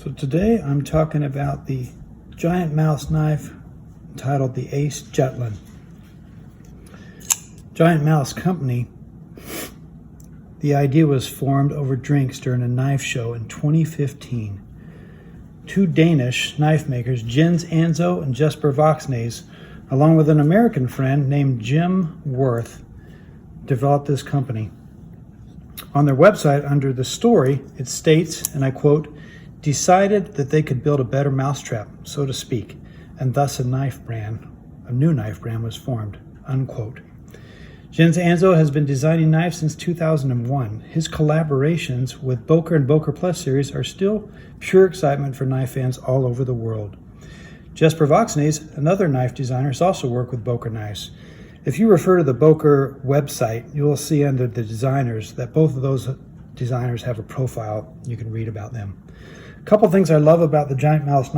So today I'm talking about the GiantMouse knife entitled the ACE Jutland. GiantMouse company, the idea was formed over drinks during a knife show in 2015. Two Danish knife makers, Jens Anzo and Jesper Voxnaes, along with an American friend named Jim Worth, developed this company. On their website, under the story, it states, and I quote, "Decided that they could build a better mousetrap, so to speak, and thus a new knife brand was formed," unquote. Jens Anzo has been designing knives since 2001. His collaborations with Boker and Boker Plus series are still pure excitement for knife fans all over the world. Jesper Voxnaes, another knife designer, has also worked with Boker knives. If you refer to the Boker website, you will see under the designers that both of those designers have a profile. You can read about them. A couple things I love about the GiantMouse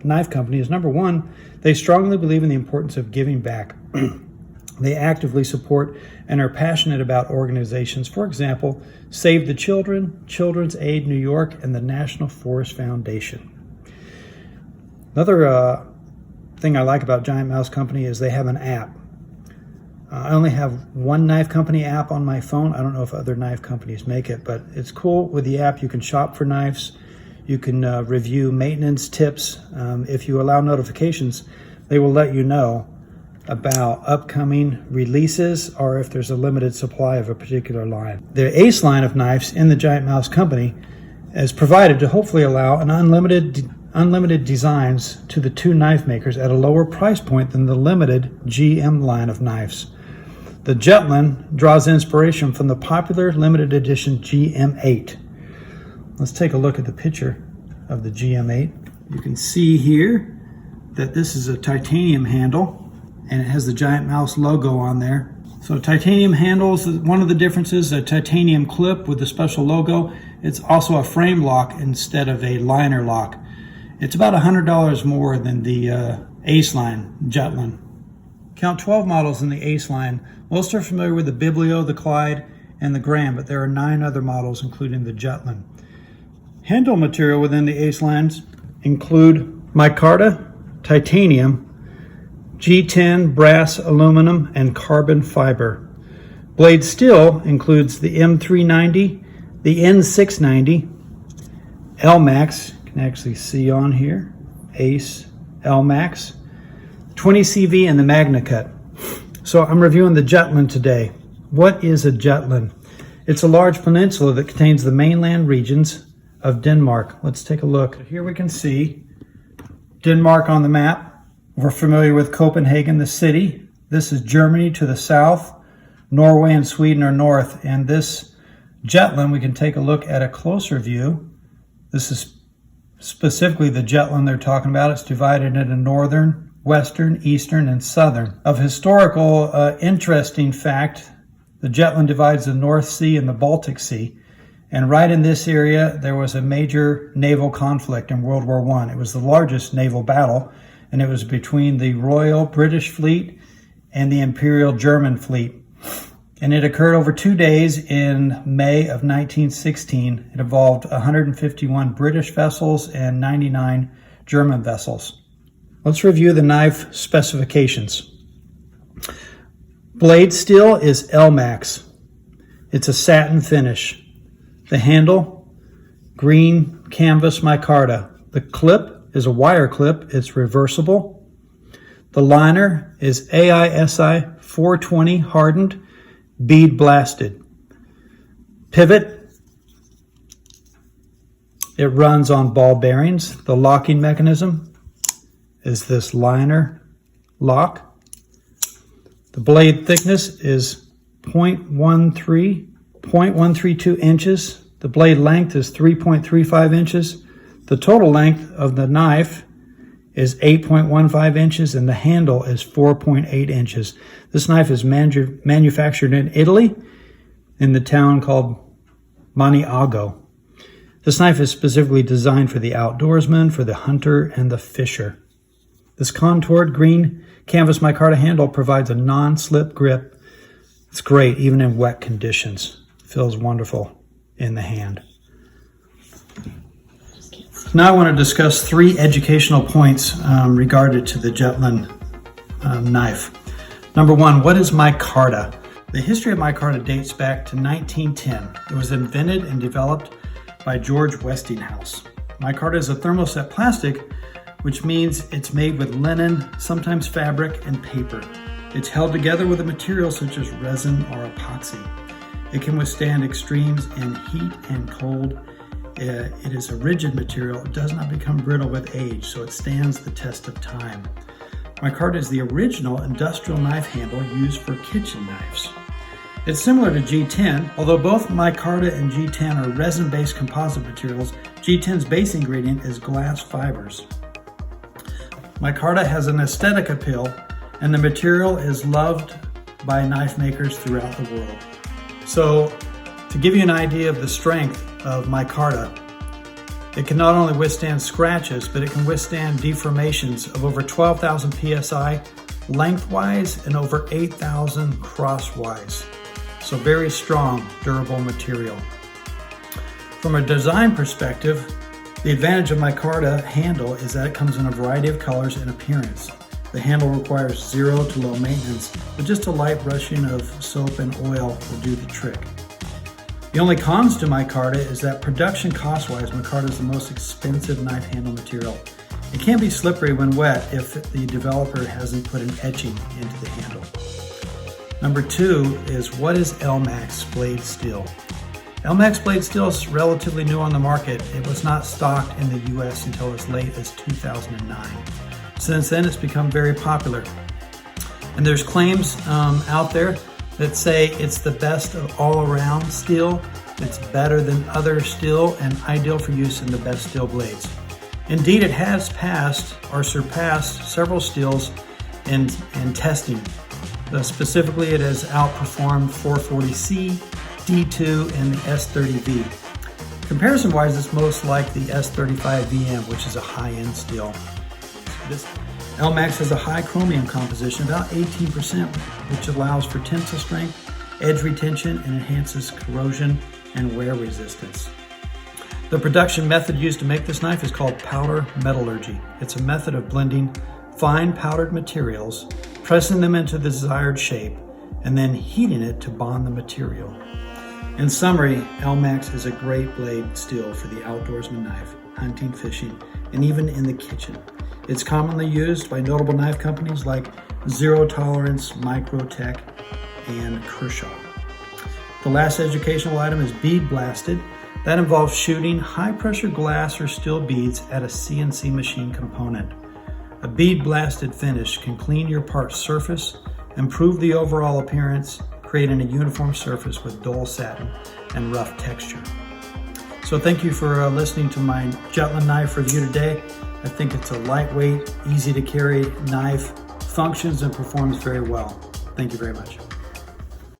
knife company is, number one, they strongly believe in the importance of giving back. They actively support and are passionate about organizations, for example, Save the Children, Children's Aid New York, and the National Forest Foundation. Another thing I like about GiantMouse company is they have an app. I only have one knife company app on my phone. I don't know if other knife companies make it, but it's cool. With the app, you can shop for knives. You can review maintenance tips. If you allow notifications, they will let you know about upcoming releases or if there's a limited supply of a particular line. The ACE line of knives in the GiantMouse company is provided to hopefully allow an unlimited designs to the two knife makers at a lower price point than the limited GM line of knives. The Jutland draws inspiration from the popular limited edition GM8. Let's take a look at the picture of the GM8. You can see here that this is a titanium handle and it has the GiantMouse logo on there. So titanium handles, one of the differences, a titanium clip with a special logo. It's also a frame lock instead of a liner lock. It's about $100 more than the ACE line Jutland. Count 12 models in the ACE line. Most are familiar with the Biblio, the Clyde, and the Graham, but there are 9 other models, including the Jutland. Handle material within the ACE lines include micarta, titanium, G10, brass, aluminum, and carbon fiber. Blade steel includes the M390, the N690, LMAX, you can actually see on here, ACE LMAX, 20CV, and the Magna Cut. So I'm reviewing the Jutland today. What is a Jutland? It's a large peninsula that contains the mainland regions of Denmark. Let's take a look. Here we can see Denmark on the map. We're familiar with Copenhagen, the city. This is Germany to the south. Norway and Sweden are north. And this Jutland, we can take a look at a closer view. This is specifically the Jutland they're talking about. It's divided into northern, western, eastern, and southern. Of historical interesting fact, the Jutland divides the North Sea and the Baltic Sea. And right in this area, there was a major naval conflict in World War I. It was the largest naval battle, and it was between the Royal British Fleet and the Imperial German Fleet. And it occurred over 2 days in May of 1916. It involved 151 British vessels and 99 German vessels. Let's review the knife specifications. Blade steel is LMAX. It's a satin finish. The handle, green canvas micarta. The clip is a wire clip. It's reversible. The liner is AISI 420 hardened, bead blasted. Pivot, it runs on ball bearings. The locking mechanism is this liner lock. The blade thickness is 0.132 inches. The blade length is 3.35 inches. The total length of the knife is 8.15 inches and the handle is 4.8 inches. This knife is manufactured in Italy in the town called Maniago. This knife is specifically designed for the outdoorsman, for the hunter, and the fisher. This contoured green canvas micarta handle provides a non-slip grip. It's great even in wet conditions. Feels wonderful in the hand. Just can't see. Now I want to discuss 3 educational points regarding to the Jutland knife. Number 1, what is micarta? The history of micarta dates back to 1910. It was invented and developed by George Westinghouse. Micarta is a thermoset plastic, which means it's made with linen, sometimes fabric, and paper. It's held together with a material such as resin or epoxy. It can withstand extremes in heat and cold. It is a rigid material. It does not become brittle with age, so it stands the test of time. Micarta is the original industrial knife handle used for kitchen knives. It's similar to G10, although both micarta and G10 are resin-based composite materials. G10's base ingredient is glass fibers. Micarta has an aesthetic appeal, and the material is loved by knife makers throughout the world. So, to give you an idea of the strength of micarta, it can not only withstand scratches, but it can withstand deformations of over 12,000 psi lengthwise and over 8,000 crosswise. So very strong, durable material. From a design perspective, the advantage of micarta handle is that it comes in a variety of colors and appearance. The handle requires 0 to low maintenance, but just a light brushing of soap and oil will do the trick. The only cons to micarta is that production cost-wise, micarta is the most expensive knife handle material. It can be slippery when wet if the developer hasn't put an etching into the handle. Number 2 is, what is LMAX blade steel? LMAX blade steel is relatively new on the market. It was not stocked in the US until as late as 2009. Since then, it's become very popular. And there's claims out there that say it's the best of all-around steel, it's better than other steel, and ideal for use in the best steel blades. Indeed, it has passed or surpassed several steels in testing. Specifically, it has outperformed 440C, D2, and the S30V. Comparison-wise, it's most like the S35VM, which is a high-end steel. This LMAX has a high chromium composition, about 18%, which allows for tensile strength, edge retention, and enhances corrosion and wear resistance. The production method used to make this knife is called powder metallurgy. It's a method of blending fine powdered materials, pressing them into the desired shape, and then heating it to bond the material. In summary, LMAX is a great blade steel for the outdoorsman knife, hunting, fishing, and even in the kitchen. It's commonly used by notable knife companies like Zero Tolerance, Microtech, and Kershaw. The last educational item is bead blasted. That involves shooting high-pressure glass or steel beads at a CNC machine component. A bead blasted finish can clean your part's surface, improve the overall appearance, creating a uniform surface with dull satin and rough texture. So thank you for listening to my Jutland knife review today. I think it's a lightweight, easy to carry knife, functions and performs very well. Thank you very much.